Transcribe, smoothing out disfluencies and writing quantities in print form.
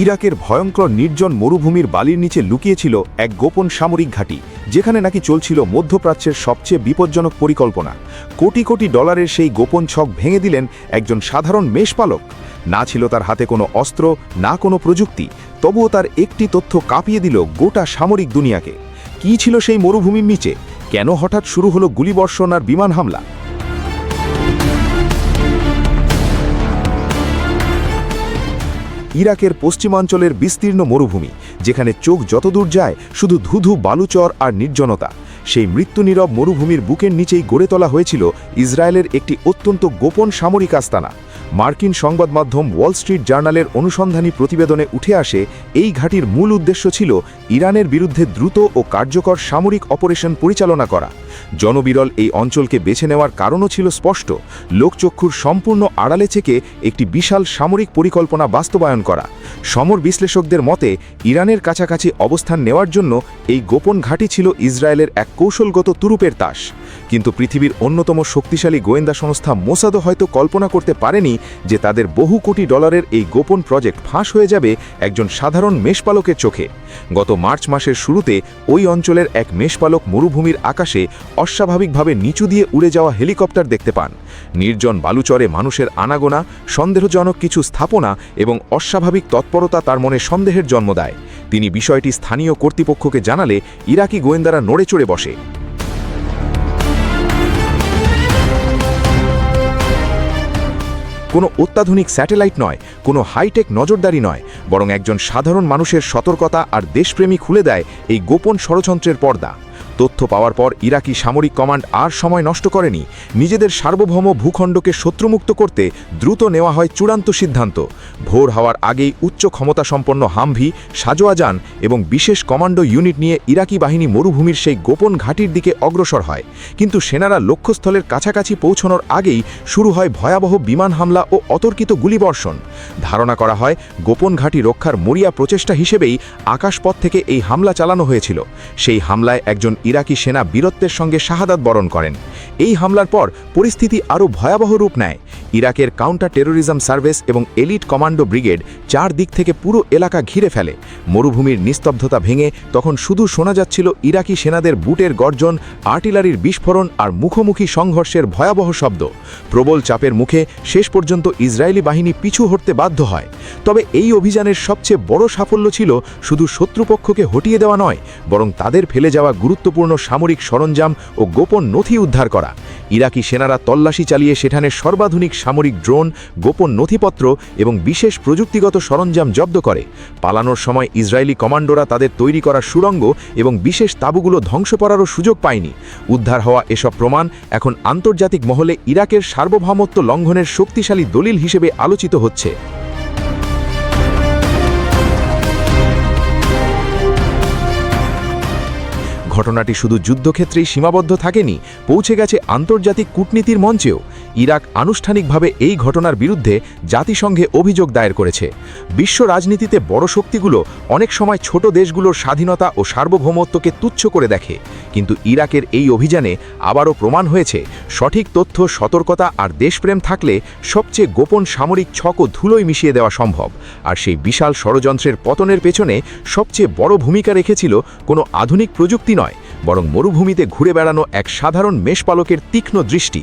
ইরাকের ভয়ঙ্কর নির্জন মরুভূমির বালির নিচে লুকিয়েছিল এক গোপন সামরিক ঘাঁটি, যেখানে নাকি চলছিল মধ্যপ্রাচ্যের সবচেয়ে বিপজ্জনক পরিকল্পনা। কোটি কোটি ডলারের সেই গোপন ছক ভেঙে দিলেন একজন সাধারণ মেষপালক। না ছিল তার হাতে কোনো অস্ত্র, না কোনো প্রযুক্তি, তবুও তার একটি তথ্য কাঁপিয়ে দিল গোটা সামরিক দুনিয়াকে। কী ছিল সেই মরুভূমির নিচে? কেন হঠাৎ শুরু হলো গুলিবর্ষণ আর বিমান হামলা? ইরাকের পশ্চিমাঞ্চলের বিস্তীর্ণ মরুভূমি, যেখানে চোখ যতদূর যায় শুধু ধুধু বালুচর আর নির্জনতা। সেই মৃত্যুনীরব মরুভূমির বুকের নিচেই গড়ে তোলা হয়েছিল ইসরায়েলের একটি অত্যন্ত গোপন সামরিক আস্তানা। মার্কিন সংবাদ মাধ্যম ওয়াল স্ট্রিট জার্নালের অনুসন্ধানী প্রতিবেদনে উঠে আসে, এই ঘাঁটির মূল উদ্দেশ্য ছিল ইরানের বিরুদ্ধে দ্রুত ও কার্যকর সামরিক অপারেশন পরিচালনা করা। জনবিরল এই অঞ্চলকে বেছে নেওয়ার কারণও ছিল স্পষ্ট: লোকচক্ষুর সম্পূর্ণ আড়ালে থেকে একটি বিশাল সামরিক পরিকল্পনা বাস্তবায়ন করা। সমর বিশ্লেষকদের মতে, ইরানের কাছাকাছি অবস্থান নেওয়ার জন্য এই গোপন ঘাঁটি ছিল ইসরায়েলের এক কৌশলগত তুরুপের তাস। কিন্তু পৃথিবীর অন্যতম শক্তিশালী গোয়েন্দা সংস্থা মোসাদও হয়তো কল্পনা করতে পারেনি যে তাদের বহু কোটি ডলারের এই গোপন প্রজেক্ট ফাঁস হয়ে যাবে একজন সাধারণ মেষপালকের চোখে। গত মার্চ মাসের শুরুতে ওই অঞ্চলের এক মেষপালক মরুভূমির আকাশে অস্বাভাবিকভাবে নিচু দিয়ে উড়ে যাওয়া হেলিকপ্টার দেখতে পান। নির্জন বালুচরে মানুষের আনাগোনা, সন্দেহজনক কিছু স্থাপনা এবং অস্বাভাবিক তৎপরতা তার মনে সন্দেহের জন্ম দেয়। তিনি বিষয়টি স্থানীয় কর্তৃপক্ষকে জানালে ইরাকি গোয়েন্দারা নড়ে চড়ে বসে। কোনো অত্যাধুনিক স্যাটেলাইট নয়, কোনো হাইটেক নজরদারি নয়, বরং একজন সাধারণ মানুষের সতর্কতা আর দেশপ্রেমী খুলে দেয় এই গোপন ষড়যন্ত্রের পর্দা। তথ্য পাওয়ার পর ইরাকি সামরিক কমান্ড আর সময় নষ্ট করেনি। নিজেদের সার্বভৌম ভূখণ্ডকে শত্রুমুক্ত করতে দ্রুত নেওয়া হয় চূড়ান্ত সিদ্ধান্ত। ভোর হওয়ার আগেই উচ্চ ক্ষমতাসম্পন্ন হামভি, সাজোয়াজান এবং বিশেষ কমান্ডো ইউনিট নিয়ে ইরাকি বাহিনী মরুভূমির সেই গোপন ঘাঁটির দিকে অগ্রসর হয়। কিন্তু সেনারা লক্ষ্যস্থলের কাছাকাছি পৌঁছানোর আগেই শুরু হয় ভয়াবহ বিমান হামলা ও অতর্কিত গুলিবর্ষণ। ধারণা করা হয় গোপন ঘাঁটি রক্ষার মরিয়া প্রচেষ্টা হিসেবেই আকাশপথ থেকে এই হামলা চালানো হয়েছিল। সেই হামলায় একজন ইরাকি সেনা বীরত্বের সঙ্গে শাহাদাত বরণ করেন। এই হামলার পর পরিস্থিতি আরও ভয়াবহ রূপ নেয়। ইরাকের কাউন্টার টেরোরিজম সার্ভিস এবং এলিট কমান্ডো ব্রিগেড চারদিক থেকে পুরো এলাকা ঘিরে ফেলে। মরুভূমির নিস্তব্ধতা ভেঙে তখন শুধু শোনা যাচ্ছিল ইরাকি সেনাদের বুটের গর্জন, আর্টিলারির বিস্ফোরণ আর মুখোমুখি সংঘর্ষের ভয়াবহ শব্দ। প্রবল চাপের মুখে শেষ পর্যন্ত ইসরায়েলি বাহিনী পিছু হটতে বাধ্য হয়। তবে এই অভিযানের সবচেয়ে বড় সাফল্য ছিল শুধু শত্রুপক্ষকে হটিয়ে দেওয়া নয়, বরং তাদের ফেলে যাওয়া গুরুত্বপূর্ণ সামরিক সরঞ্জাম ও গোপন নথি উদ্ধার করা। ইরাকি সেনারা তল্লাশি চালিয়ে সেখানে সর্বাধুনিক সামরিক ড্রোন, গোপন নথিপত্র এবং বিশেষ প্রযুক্তিগত সরঞ্জাম জব্দ করে। পালানোর সময় ইসরায়েলি কমান্ডোরা তাদের তৈরি করা সুড়ঙ্গ এবং বিশেষ তাঁবুগুলো ধ্বংস করারও সুযোগ পায়নি। উদ্ধার হওয়া এসব প্রমাণ এখন আন্তর্জাতিক মহলে ইরাকের সার্বভৌমত্ব লঙ্ঘনের শক্তিশালী দলিল হিসেবে আলোচিত হচ্ছে। ঘটনাটি শুধু যুদ্ধক্ষেত্রেই সীমাবদ্ধ থাকেনি, পৌঁছে গেছে আন্তর্জাতিক কূটনীতির মঞ্চেও। ইরাক আনুষ্ঠানিকভাবে এই ঘটনার বিরুদ্ধে জাতিসংঘে অভিযোগ দায়ের করেছে। বিশ্ব রাজনীতিতে বড় শক্তিগুলো অনেক সময় ছোট দেশগুলোর স্বাধীনতা ও সার্বভৌমত্বকে তুচ্ছ করে দেখে, কিন্তু ইরাকের এই অভিযানে আবারও প্রমাণ হয়েছে সঠিক তথ্য, সতর্কতা আর দেশপ্রেম থাকলে সবচেয়ে গোপন সামরিক ছকও ধুলোয় মিশিয়ে দেওয়া সম্ভব। আর সেই বিশাল ষড়যন্ত্রের পতনের পেছনে সবচেয়ে বড় ভূমিকা রেখেছিল কোনো আধুনিক প্রযুক্তি নয়, বরং মরুভূমিতে ঘুরে বেড়ানো এক সাধারণ মেষপালকের তীক্ষ্ণ দৃষ্টি।